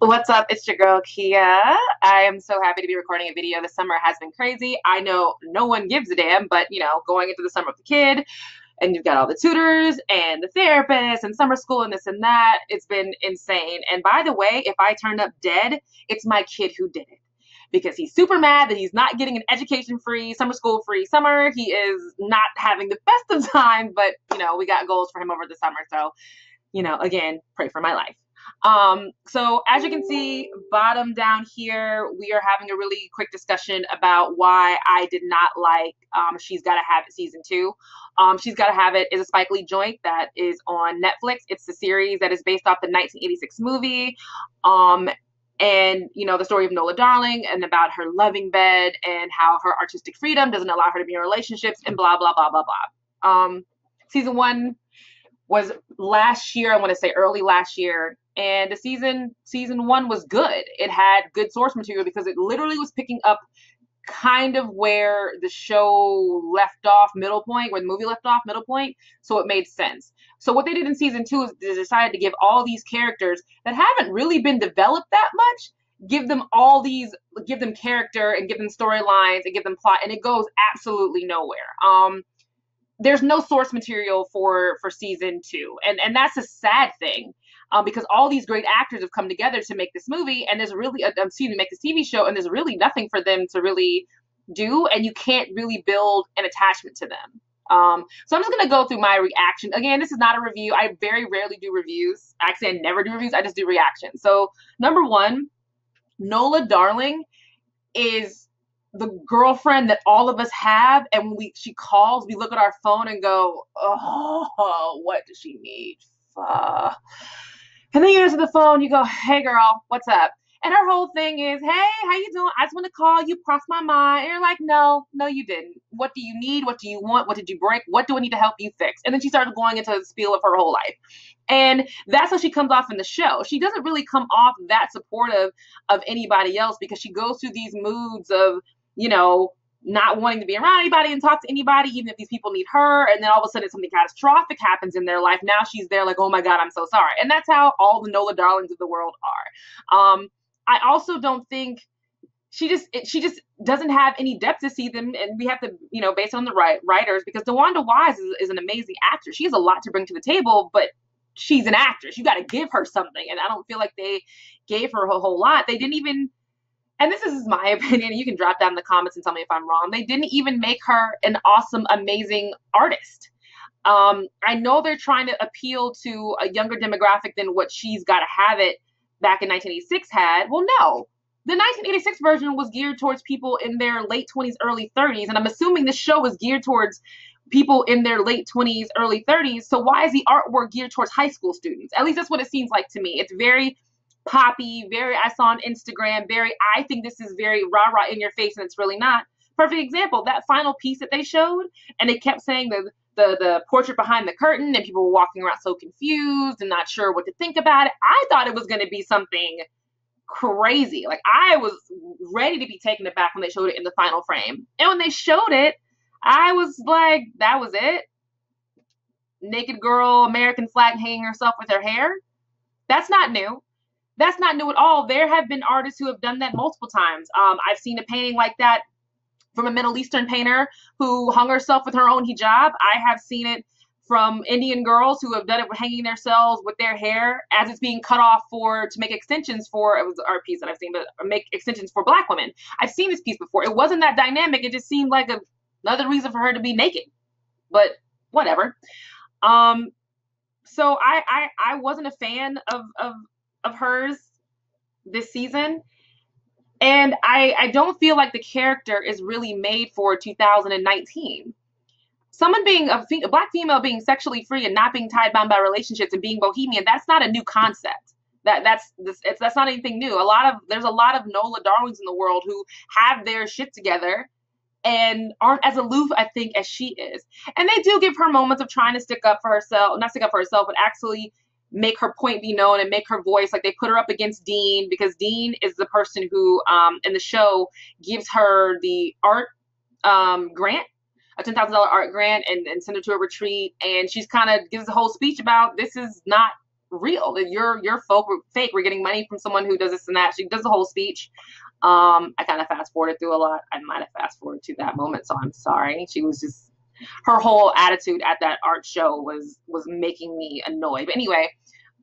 What's up? It's your girl Kia. I am so happy to be recording a video. The summer has been crazy. I know no one gives a damn, but going into the summer with the kid, and you've got all the tutors and the therapists and summer school and this and that. It's been insane. And by the way, if I turned up dead, it's my kid who did it. Because he's super mad that he's not getting an education free, summer school free summer. He is not having the best of times, but we got goals for him over the summer. So again, pray for my life. So as you can see, bottom down here, we are having a really quick discussion about why I did not like She's Gotta Have It season 2. She's Gotta Have It is a Spike Lee joint that is on Netflix. It's the series that is based off the 1986 movie. And the story of NOLA Darling and about her loving bed and how her artistic freedom doesn't allow her to be in relationships and blah blah blah blah blah. Season 1 was last year, I want to say early last year, and the season 1 was good. It had good source material because it literally was picking up kind of where the show left off, middle point, where the movie left off, middle point, so it made sense. So what they did in season 2 is they decided to give all these characters that haven't really been developed that much, give them character and give them storylines and give them plot, and it goes absolutely nowhere. There's no source material for season 2, and that's a sad thing, because all these great actors have come together to make this movie, and there's really make this TV show, and there's really nothing for them to really do, and you can't really build an attachment to them. So I'm just gonna go through my reaction. Again, this is not a review. I very rarely do reviews. Actually, I never do reviews. I just do reactions. So number one, NOLA Darling is the girlfriend that all of us have, and when she calls, we look at our phone and go, oh, what does she need? And then you answer the phone, you go, hey girl, what's up? And her whole thing is, hey, how you doing? I just want to call you, cross my mind. And you're like, no, you didn't. What do you need? What do you want? What did you break? What do I need to help you fix? And then she started going into the spiel of her whole life. And that's how she comes off in the show. She doesn't really come off that supportive of anybody else because she goes through these moods of, not wanting to be around anybody and talk to anybody, even if these people need her. And then all of a sudden something catastrophic happens in their life. Now she's there like, oh my God, I'm so sorry. And that's how all the NOLA Darlings of the world are. I also don't think she just doesn't have any depth to see them. And we have to, based on the writers, because DeWanda Wise is an amazing actor. She has a lot to bring to the table, but she's an actress. You got to give her something. And I don't feel like they gave her a whole lot. They didn't even, and this is my opinion, you can drop down in the comments and tell me if I'm wrong, they didn't even make her an awesome, amazing artist. I know they're trying to appeal to a younger demographic than what She's Gotta Have It back in 1986 had. Well, no. The 1986 version was geared towards people in their late 20s, early 30s, and I'm assuming this show is geared towards people in their late 20s, early 30s, so why is the artwork geared towards high school students? At least that's what it seems like to me. It's very poppy, very, I saw on Instagram, very, I think this is very rah-rah in your face, and it's really not. Perfect example, that final piece that they showed, and they kept saying the portrait behind the curtain, and people were walking around so confused and not sure what to think about it. I thought it was going to be something crazy. Like, I was ready to be taken aback when they showed it in the final frame. And when they showed it, I was like, that was it? Naked girl, American flag hanging herself with her hair? That's not new. That's not new at all. There have been artists who have done that multiple times. I've seen a painting like that from a Middle Eastern painter who hung herself with her own hijab. I have seen it from Indian girls who have done it with hanging themselves with their hair as it's being cut off to make extensions for, it was the art piece that I've seen, but make extensions for Black women. I've seen this piece before. It wasn't that dynamic. It just seemed like another reason for her to be naked, but whatever. So I wasn't a fan of hers this season. And I don't feel like the character is really made for 2019. Someone being a Black female being sexually free and not being tied bound by relationships and being bohemian, that's not a new concept. That's not anything new. There's a lot of NOLA Darlings in the world who have their shit together and aren't as aloof, I think, as she is. And they do give her moments of trying to stick up for herself, not stick up for herself, but actually make her point be known and make her voice. Like, they put her up against Dean because Dean is the person who in the show gives her the art grant, a $10,000 art grant, and send her to a retreat, and she's kind of gives a whole speech about this is not real. That you're fake. We're getting money from someone who does this and that. She does the whole speech. I kind of fast forwarded through a lot. I might have fast forwarded to that moment, so I'm sorry. She was just her whole attitude at that art show was making me annoyed. But anyway,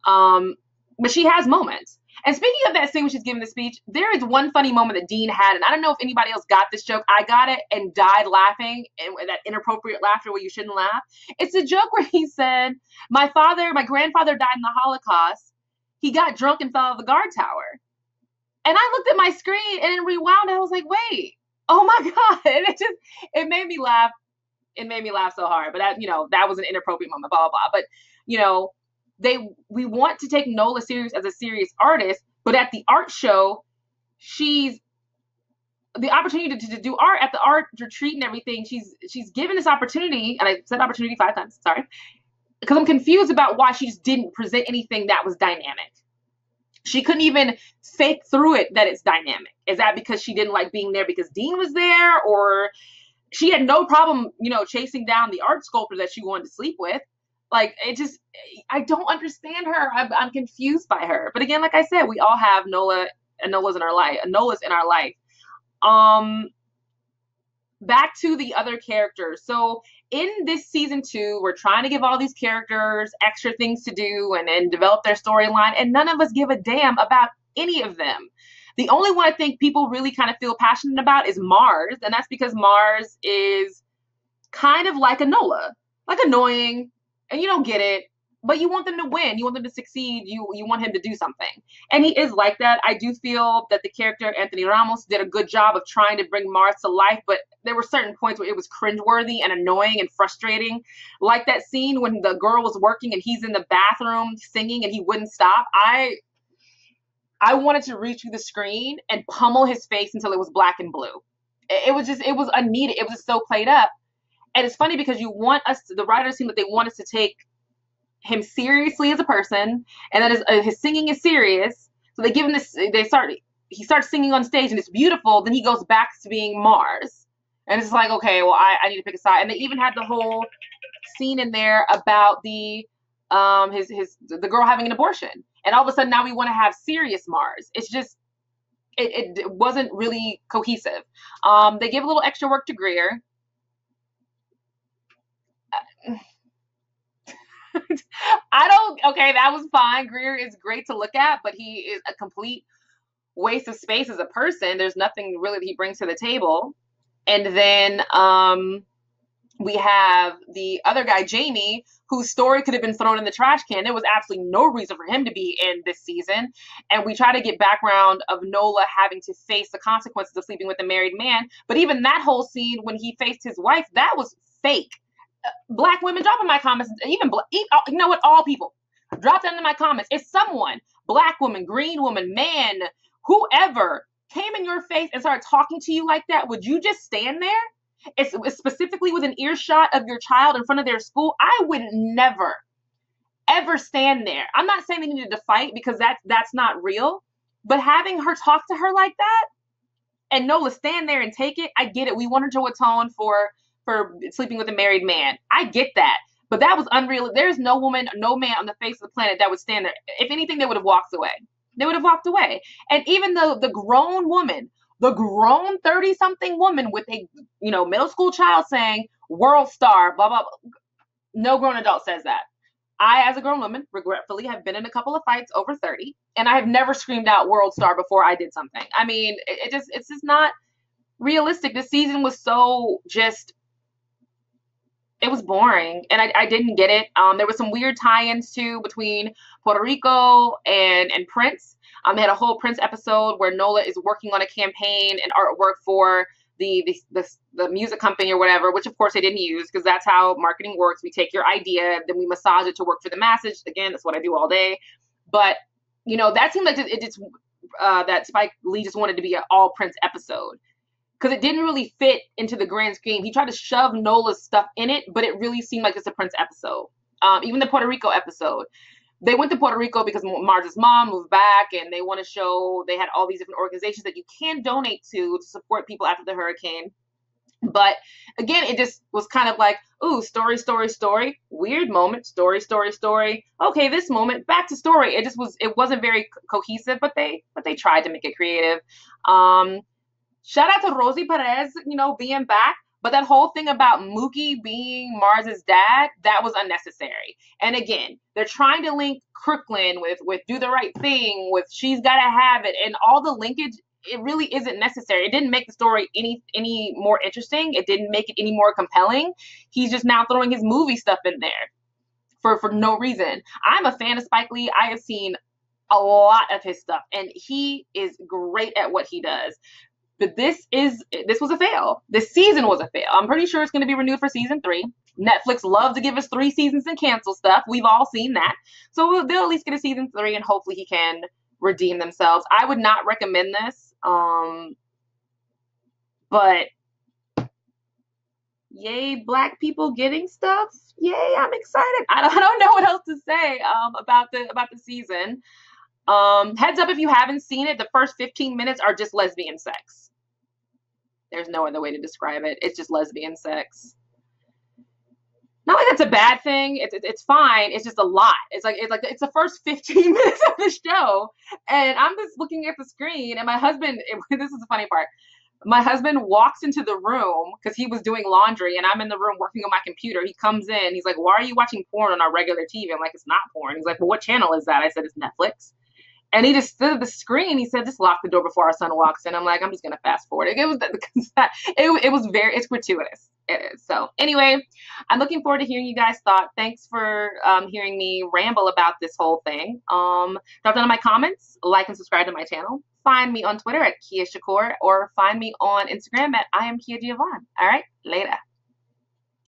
but she has moments. And speaking of that scene when she's giving the speech, there is one funny moment that Dean had, and I don't know if anybody else got this joke. I got it and died laughing, and that inappropriate laughter where you shouldn't laugh. It's a joke where he said, my grandfather died in the Holocaust. He got drunk and fell out of the guard tower. And I looked at my screen and rewound, and I was like, wait, oh my God. And it made me laugh. It made me laugh so hard. But that was an inappropriate moment, blah, blah, blah. But, we want to take NOLA serious as a serious artist, but at the art show, she's the opportunity to do art at the art retreat and everything. She's given this opportunity, and I said opportunity 5 times, sorry, because I'm confused about why she just didn't present anything that was dynamic. She couldn't even fake through it that it's dynamic. Is that because she didn't like being there because Dean was there, or she had no problem, chasing down the art sculptor that she wanted to sleep with? Like, I don't understand her. I'm confused by her. But again, like I said, we all have NOLA and NOLA's in our life. Back to the other characters. So in this season 2, we're trying to give all these characters extra things to do and develop their storyline, and none of us give a damn about any of them. The only one I think people really kind of feel passionate about is Mars, and that's because Mars is kind of like a NOLA, like annoying, and you don't get it, but you want them to win. You want them to succeed. You want him to do something. And he is like that. I do feel that the character Anthony Ramos did a good job of trying to bring Mars to life, but there were certain points where it was cringeworthy and annoying and frustrating. Like that scene when the girl was working and he's in the bathroom singing and he wouldn't stop. I wanted to reach through the screen and pummel his face until it was black and blue. It was unneeded. It was just so played up. And it's funny because the writers seem that they want us to take him seriously as a person, and that his singing is serious. So they give him this. He starts singing on stage, and it's beautiful. Then he goes back to being Mars, and it's like, okay, well, I need to pick a side. And they even had the whole scene in there about the girl having an abortion, and all of a sudden now we want to have serious Mars. It's just it wasn't really cohesive. They give a little extra work to Greer. Okay, that was fine. Greer is great to look at, but he is a complete waste of space as a person. There's nothing really that he brings to the table. And then we have the other guy, Jamie, whose story could have been thrown in the trash can. There was absolutely no reason for him to be in this season. And we try to get background of NOLA having to face the consequences of sleeping with a married man. But even that whole scene when he faced his wife, that was fake. Black women, drop in my comments. You know what? All people, drop down in my comments. If someone, black woman, green woman, man, whoever, came in your face and started talking to you like that, would you just stand there? It's specifically with an earshot of your child in front of their school. I would never, ever stand there. I'm not saying they needed to fight because that's not real, but having her talk to her like that and NOLA stand there and take it, I get it. We want her to atone for sleeping with a married man. I get that. But that was unreal. There's no woman, no man on the face of the planet that would stand there. If anything, they would have walked away. They would have walked away. And even the grown woman, the grown 30-something woman with a middle school child saying, world star, blah, blah, blah. No grown adult says that. I, as a grown woman, regretfully, have been in a couple of fights over 30, and I have never screamed out world star before I did something. I mean, it's just not realistic. This season was so just... it was boring, and I didn't get it. There was some weird tie-ins too between Puerto Rico and Prince. They had a whole Prince episode where NOLA is working on a campaign and artwork for the music company or whatever, which of course they didn't use because that's how marketing works. We take your idea, then we massage it to work for the masses. Again, that's what I do all day. But that seemed like that Spike Lee just wanted to be an all Prince episode, because it didn't really fit into the grand scheme. He tried to shove NOLA's stuff in it, but it really seemed like it's a Prince episode. Even the Puerto Rico episode. They went to Puerto Rico because Mars's mom moved back, and they want to show they had all these different organizations that you can donate to support people after the hurricane. But again, it just was kind of like, ooh, story, story, story, weird moment, story, story, story. Okay, this moment, back to story. It wasn't very cohesive, but they tried to make it creative. Um, Shout out to Rosie Perez, being back. But that whole thing about Mookie being Mars's dad, that was unnecessary. And again, they're trying to link Crooklyn with Do the Right Thing, with She's Gotta Have It, and all the linkage. It really isn't necessary. It didn't make the story any more interesting. It didn't make it any more compelling. He's just now throwing his movie stuff in there for no reason. I'm a fan of Spike Lee. I have seen a lot of his stuff, and he is great at what he does. But this was a fail. This season was a fail. I'm pretty sure it's going to be renewed for season 3. Netflix loves to give us 3 seasons and cancel stuff. We've all seen that. So they'll at least get a season 3, and hopefully he can redeem themselves. I would not recommend this. But yay, black people getting stuff. Yay, I'm excited. I don't know what else to say about the season. Heads up if you haven't seen it, the first 15 minutes are just lesbian sex. There's no other way to describe it. It's just lesbian sex. Not like that's a bad thing. It's fine. It's just a lot. It's the first 15 minutes of the show, and I'm just looking at the screen, and my husband. This is the funny part. My husband walks into the room because he was doing laundry, and I'm in the room working on my computer. He comes in. He's like, "Why are you watching porn on our regular TV?" I'm like, "It's not porn." He's like, "Well, what channel is that?" I said, "It's Netflix." And he just stood at the screen. He said, "Just lock the door before our son walks in." I'm like, I'm just gonna fast forward. It's gratuitous. It is. So anyway, I'm looking forward to hearing you guys' thought. Thanks for hearing me ramble about this whole thing. Drop down in my comments, like and subscribe to my channel. Find me on Twitter at Kia Shakur, or find me on Instagram at I am Kia Giovanni. All right, later.